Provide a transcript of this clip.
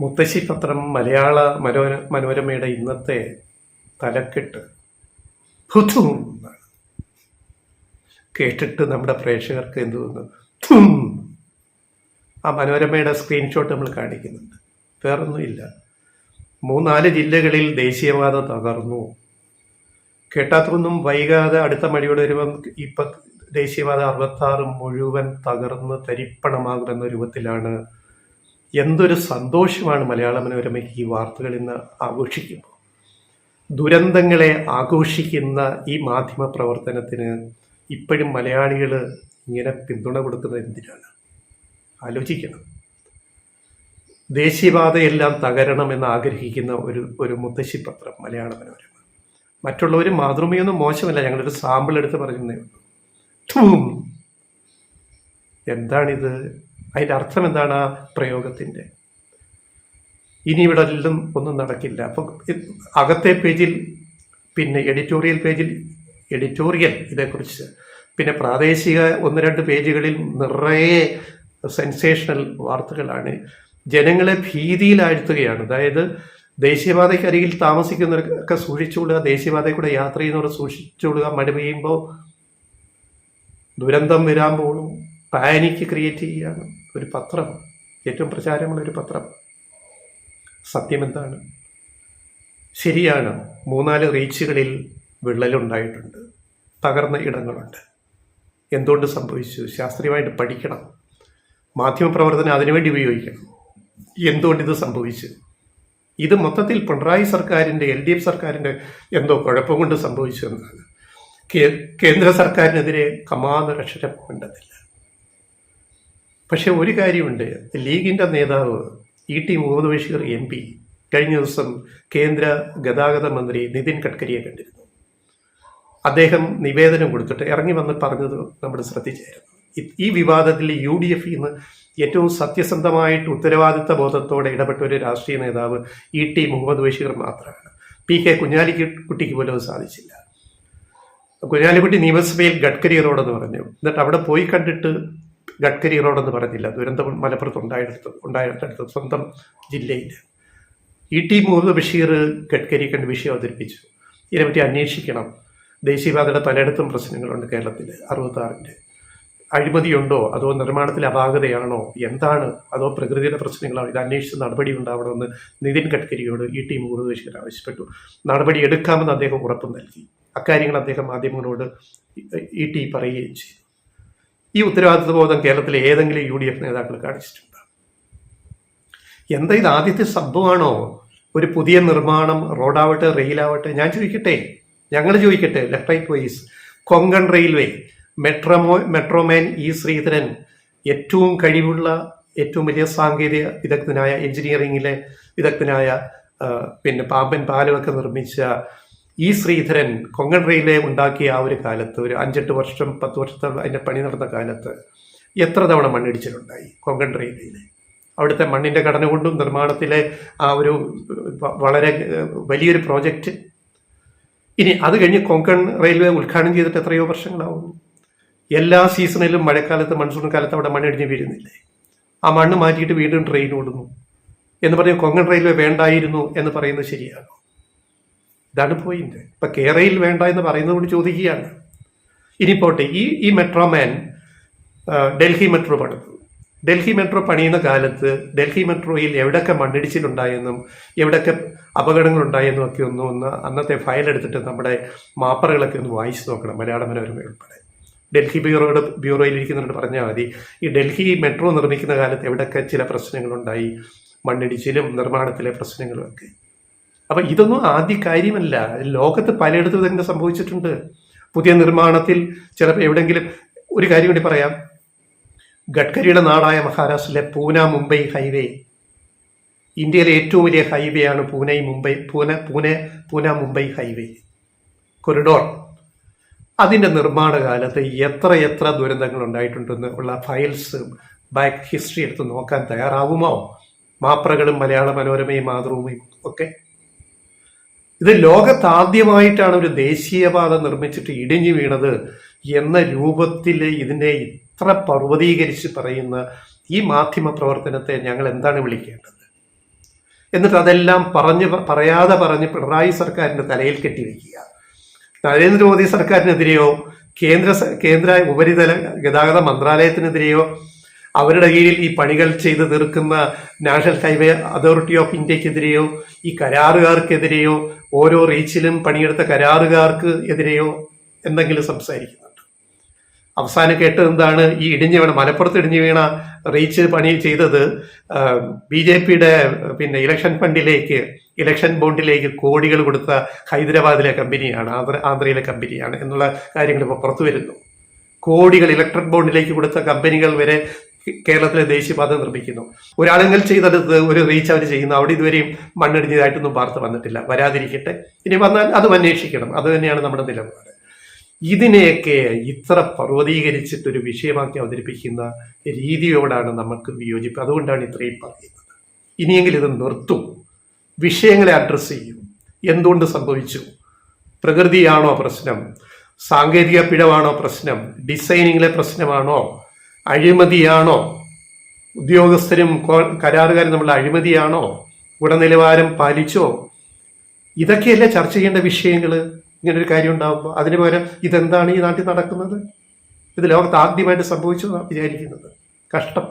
മുത്തശ്ശി പത്രം മലയാള മനോരമയുടെ ഇന്നത്തെ തലക്കെട്ട് ഹുതും എന്നാണ്. കേട്ടിട്ട് നമ്മുടെ പ്രേക്ഷകർക്ക് എന്ത് തോന്നുന്നു? ആ മനോരമയുടെ സ്ക്രീൻഷോട്ട് നമ്മൾ കാണിക്കുന്നുണ്ട്. വേറൊന്നുമില്ല. 3-4 ജില്ലകളിൽ ദേശീയവാദം തകർന്നു. കേട്ടാത്തൊന്നും വൈകാതെ അടുത്ത മഴയോടെ വരുമ്പം ഇപ്പം ദേശീയവാദം 66 മുഴുവൻ തകർന്ന് തരിപ്പണമാകുമെന്ന രൂപത്തിലാണ്. എന്തൊരു സന്തോഷമാണ് മലയാള മനോരമയ്ക്ക് ഈ വാർത്തകൾ ഇന്ന് ആഘോഷിക്കുമ്പോൾ. ദുരന്തങ്ങളെ ആഘോഷിക്കുന്ന ഈ മാധ്യമ പ്രവർത്തനത്തിന് ഇപ്പോഴും മലയാളികൾ ഇങ്ങനെ പിന്തുണ കൊടുക്കുന്നത് എന്തിനാണ്? ആലോചിക്കണം. ദേശീയപാതയെല്ലാം തകരണമെന്ന് ആഗ്രഹിക്കുന്ന ഒരു മുത്തശ്ശി പത്രം മലയാള മനോരമ. മറ്റുള്ളവർ മാതൃഭൂമിയൊന്നും മോശമല്ല, ഞങ്ങളൊരു സാമ്പിൾ എടുത്ത് പറയുന്നേ ഉള്ളൂ. എന്താണിത്? അതിൻ്റെ അർത്ഥം എന്താണ് ആ പ്രയോഗത്തിൻ്റെ? ഇനി ഇവിടെ എല്ലാം ഒന്നും നടക്കില്ല. അപ്പം അകത്തെ പേജിൽ, പിന്നെ എഡിറ്റോറിയൽ പേജിൽ എഡിറ്റോറിയൽ ഇതേക്കുറിച്ച്, പിന്നെ പ്രാദേശിക 1-2 പേജുകളിൽ നിറയെ സെൻസേഷണൽ വാർത്തകളാണ്. ജനങ്ങളെ ഭീതിയിലാഴ്ത്തുകയാണ്. അതായത് ദേശീയപാതയ്ക്കരികിൽ താമസിക്കുന്നവരൊക്കെ സൂക്ഷിച്ചുകൊള്ളുക, ദേശീയപാതയിൽ കൂടെ യാത്ര ചെയ്യുന്നവർ സൂക്ഷിച്ചുകൊള്ളുക, മഴ പെയ്യുമ്പോൾ ദുരന്തം വരാൻ പോകണം, പാനിക്ക് ക്രിയേറ്റ് ചെയ്യുകയാണ്. ഒരു പത്രം, ഏറ്റവും പ്രചാരമുള്ള ഒരു പത്രം. സത്യം എന്താണ്? ശരിയാണ്, 3-4 റീച്ചുകളിൽ വിള്ളലുണ്ടായിട്ടുണ്ട്, തകർന്ന ഇടങ്ങളുണ്ട്. എന്തുകൊണ്ട് സംഭവിച്ചു? ശാസ്ത്രീയമായിട്ട് പഠിക്കണം. മാധ്യമപ്രവർത്തനം അതിനുവേണ്ടി ഉപയോഗിക്കണം. എന്തുകൊണ്ട് ഇത് സംഭവിച്ചു? ഇത് മൊത്തത്തിൽ പിണറായി സർക്കാരിൻ്റെ, LDF സർക്കാരിൻ്റെ എന്തോ കുഴപ്പം കൊണ്ട് സംഭവിച്ചു എന്നാണ്. കേന്ദ്ര സർക്കാരിനെതിരെ കമാന്നൊരക്ഷരം ഉണ്ടെന്നില്ല. പക്ഷെ ഒരു കാര്യമുണ്ട്, ലീഗിൻ്റെ നേതാവ് E.T. മുഹമ്മദ് ബഷീർ MP കഴിഞ്ഞ ദിവസം കേന്ദ്ര ഗതാഗത മന്ത്രി നിതിൻ ഗഡ്കരിയെ കണ്ടിരുന്നു. അദ്ദേഹം നിവേദനം കൊടുത്തിട്ട് ഇറങ്ങി വന്ന് പറഞ്ഞത് നമ്മൾ ശ്രദ്ധിച്ചായിരുന്നു. ഈ വിവാദത്തിൽ UDF നിന്ന് ഏറ്റവും സത്യസന്ധമായിട്ട് ഉത്തരവാദിത്ത ബോധത്തോടെ ഇടപെട്ട ഒരു രാഷ്ട്രീയ നേതാവ് E.T. മുഹമ്മദ് ബഷീർ മാത്രമാണ്. P.K. കുഞ്ഞാലിക്കുട്ടിക്ക് പോലും അത് സാധിച്ചില്ല. കുഞ്ഞാലിക്കുട്ടി നിയമസഭയിൽ ഗഡ്കരി റോഡെന്ന് പറഞ്ഞു, എന്നിട്ട് അവിടെ പോയി കണ്ടിട്ട് ഗഡ്കരി റോഡെന്ന് പറഞ്ഞില്ല. ദുരന്തം മലപ്പുറത്ത് ഉണ്ടായിടത്ത് സ്വന്തം ജില്ലയിൽ. E.T. മുഹമ്മദ് ബഷീർ ഗഡ്കരി കണ്ട് വിഷയം അവതരിപ്പിച്ചു. ഇതിനെപ്പറ്റി അന്വേഷിക്കണം, ദേശീയപാതയുടെ പലയിടത്തും പ്രശ്നങ്ങളുണ്ട് കേരളത്തിൽ. 66-ൻ്റെ അഴിമതിയുണ്ടോ, അതോ നിർമ്മാണത്തിൽ അപാകതയാണോ, എന്താണ്, അതോ പ്രകൃതിയുടെ പ്രശ്നങ്ങളാണോ, ഇത് അന്വേഷിച്ച് നടപടി ഉണ്ടാവണമെന്ന് നിതിൻ ഗഡ്കരിയോട് E.T. മുഹമ്മദ് ബഷീർ ആവശ്യപ്പെട്ടു. നടപടി എടുക്കാമെന്ന് അദ്ദേഹം ഉറപ്പ് നൽകി. അക്കാര്യങ്ങൾ അദ്ദേഹം മാധ്യമങ്ങളോട് E.T. പറയുകയും ചെയ്തു. ഈ ഉത്തരവാദിത്വ ബോധം കേരളത്തിലെ ഏതെങ്കിലും UDF നേതാക്കൾ കാണിച്ചിട്ടുണ്ടോ? എന്താ ഇത് ആദ്യത്തെ സംഭവമാണോ? ഒരു പുതിയ നിർമ്മാണം, റോഡാവട്ടെ റെയിലാവട്ടെ, ഞങ്ങൾ ചോദിക്കട്ടെ, left right wise Konkan railway metroman E. Sreedharan, ഏറ്റവും കഴിവുള്ള, ഏറ്റവും വലിയ സാങ്കേതിക വിദഗ്ധനായ, എഞ്ചിനീയറിംഗിലെ വിദഗ്ധനായ, പിന്നെ പാമ്പൻ പാലമൊക്കെ നിർമ്മിച്ച E. ശ്രീധരൻ കൊങ്കൺ റെയിൽവേ ഉണ്ടാക്കിയ ആ ഒരു കാലത്ത്, ഒരു 5-8 വർഷം 10 വർഷത്തെ അതിൻ്റെ പണി നടന്ന കാലത്ത് എത്ര തവണ മണ്ണിടിച്ചിലുണ്ടായി കൊങ്കൺ റെയിൽവേയിൽ? അവിടുത്തെ മണ്ണിൻ്റെ ഘടന കൊണ്ടും നിർമ്മാണത്തിലെ ആ ഒരു വളരെ വലിയൊരു പ്രോജക്റ്റ്. ഇനി അത് കഴിഞ്ഞ് കൊങ്കൺ റെയിൽവേ ഉദ്ഘാടനം ചെയ്തിട്ട് എത്രയോ വർഷങ്ങളാവുന്നു. എല്ലാ സീസണിലും മഴക്കാലത്ത്, മൺസൂൺ കാലത്ത് അവിടെ മണ്ണിടിഞ്ഞ് വീഴുന്നില്ലേ? ആ മണ്ണ് മാറ്റിയിട്ട് വീണ്ടും ട്രെയിൻ ഓടുന്നു എന്ന് പറഞ്ഞ് കൊങ്കൺ റെയിൽവേ വേണ്ടായിരുന്നു എന്ന് പറയുന്നത് ശരിയാണോ? ഇതാണ് പോയിന്റ്. ഇപ്പം കേരളയിൽ വേണ്ട എന്ന് പറയുന്നത് കൊണ്ട് ചോദിക്കുകയാണ്. ഇനി പോട്ടെ, ഈ മെട്രോമാൻ ഡൽഹി മെട്രോ പണിതു. ഡൽഹി മെട്രോ പണിയുന്ന കാലത്ത് ഡൽഹി മെട്രോയിൽ എവിടെയൊക്കെ മണ്ണിടിച്ചിലുണ്ടായെന്നും എവിടെയൊക്കെ അപകടങ്ങളുണ്ടായെന്നും ഒക്കെ ഒന്ന് അന്നത്തെ ഫയൽ എടുത്തിട്ട് നമ്മുടെ മാപ്പറകളൊക്കെ ഒന്ന് വായിച്ചു നോക്കണം, മലയാള മനോരമ ഉൾപ്പെടെ. ഡൽഹി ബ്യൂറോയിൽ ഇരിക്കുന്നവരോട് പറഞ്ഞാൽ മതി, ഈ ഡൽഹി മെട്രോ നിർമ്മിക്കുന്ന കാലത്ത് എവിടെയൊക്കെ ചില പ്രശ്നങ്ങളുണ്ടായി, മണ്ണിടിച്ചിലും നിർമ്മാണത്തിലെ പ്രശ്നങ്ങളും ഒക്കെ. അപ്പം ഇതൊന്നും ആദ്യ കാര്യമല്ല, ലോകത്ത് പലയിടത്തും തന്നെ സംഭവിച്ചിട്ടുണ്ട്. പുതിയ നിർമ്മാണത്തിൽ ചിലപ്പോൾ എവിടെയെങ്കിലും ഒരു കാര്യം കൂടി പറയാം. ഗഡ്കരിയുടെ നാടായ മഹാരാഷ്ട്രയിലെ പൂന-മുംബൈ ഹൈവേ, ഇന്ത്യയിലെ ഏറ്റവും വലിയ ഹൈവേ ആണ് പൂന-മുംബൈ ഹൈവേ കൊറിഡോർ. അതിൻ്റെ നിർമ്മാണ കാലത്ത് എത്ര ദുരന്തങ്ങൾ ഉണ്ടായിട്ടുണ്ടെന്ന് ഉള്ള ഫയൽസ്, ബാക്ക് ഹിസ്റ്ററി എടുത്ത് നോക്കാൻ തയ്യാറാവുമോ മാപ്രകളും മലയാള മനോരമയും മാതൃഭൂമിയും ഒക്കെ? ഇത് ലോകത്താദ്യമായിട്ടാണ് ഒരു ദേശീയപാത നിർമ്മിച്ചിട്ട് ഇടിഞ്ഞു വീണത് എന്ന രൂപത്തിൽ ഇതിനെ ഇത്ര പർവ്വതീകരിച്ച് പറയുന്ന ഈ മാധ്യമ പ്രവർത്തനത്തെ ഞങ്ങൾ എന്താണ് വിളിക്കേണ്ടത്? എന്നിട്ട് അതെല്ലാം പറയാതെ പറഞ്ഞ് പിണറായി സർക്കാരിന്റെ തലയിൽ കെട്ടിവെക്കുക. നരേന്ദ്രമോദി സർക്കാരിനെതിരെയോ കേന്ദ്ര ഉപരിതല ഗതാഗത മന്ത്രാലയത്തിനെതിരെയോ അവരുടെ കീഴിൽ ഈ പണികൾ ചെയ്ത് തീർക്കുന്ന നാഷണൽ ഹൈവേ അതോറിറ്റി ഓഫ് ഇന്ത്യക്കെതിരെയോ ഈ കരാറുകാർക്കെതിരെയോ ഓരോ റീച്ചിലും പണിയെടുത്ത കരാറുകാർക്ക് എതിരെയോ എന്തെങ്കിലും സംസാരിക്കുന്നുണ്ട്. അവസാനം കേട്ടത് എന്താണ്? ഈ ഇടിഞ്ഞു വീണ മലപ്പുറത്ത് ഇടിഞ്ഞു വീണ റീച്ച് പണി ചെയ്തത് BJPയുടെ ഇലക്ഷൻ ബോണ്ടിലേക്ക് കോടികൾ കൊടുത്ത ഹൈദരാബാദിലെ കമ്പനിയാണ്, ആന്ധ്രയിലെ കമ്പനിയാണ് എന്നുള്ള കാര്യങ്ങൾ ഇപ്പോൾ പുറത്തു വരുന്നു. കോടികൾ ഇലക്ട്രിക് ബോണ്ടിലേക്ക് കൊടുത്ത കമ്പനികൾ വരെ കേരളത്തിലെ ദേശീയപാത നിർമ്മിക്കുന്നു. ഒരാളെങ്കിൽ ചെയ്തെടുത്ത് ഒരു റീച്ച് അവർ ചെയ്യുന്നു. അവിടെ ഇതുവരെയും മണ്ണിടിഞ്ഞതായിട്ടൊന്നും വാർത്ത വന്നിട്ടില്ല. വരാതിരിക്കട്ടെ, ഇനി വന്നാൽ അതും അന്വേഷിക്കണം. അത് തന്നെയാണ് നമ്മുടെ നിലപാട്. ഇതിനെയൊക്കെ ഇത്ര പർവ്വതീകരിച്ചിട്ടൊരു വിഷയമാക്കി അവതരിപ്പിക്കുന്ന രീതിയോടാണ് നമുക്ക് വിയോജിപ്പ്. അതുകൊണ്ടാണ് ഇത്രയും പറയുന്നത്. ഇനിയെങ്കിലും ഇത് നിർത്തും, വിഷയങ്ങളെ അഡ്രസ്സ് ചെയ്യും. എന്തുകൊണ്ട് സംഭവിച്ചു? പ്രകൃതിയാണോ പ്രശ്നം? സാങ്കേതിക പിഴവാണോ പ്രശ്നം? ഡിസൈനിങ്ങിലെ പ്രശ്നമാണോ? അഴിമതിയാണോ? ഉദ്യോഗസ്ഥരും കരാറുകാരും തമ്മിലുള്ള അഴിമതിയാണോ? ഗുണനിലവാരം പാലിച്ചോ? ഇതൊക്കെയല്ലേ ചർച്ച ചെയ്യേണ്ട വിഷയങ്ങൾ. ഇങ്ങനൊരു കാര്യം ഉണ്ടാകുമ്പോൾ അതിന് പകരം ഇതെന്താണ് ഈ നാട്ടിൽ നടക്കുന്നത്? ഇത് ലോകത്ത് ആദ്യമായിട്ട് സംഭവിച്ചു വിചാരിക്കുന്നത്. കഷ്ടം.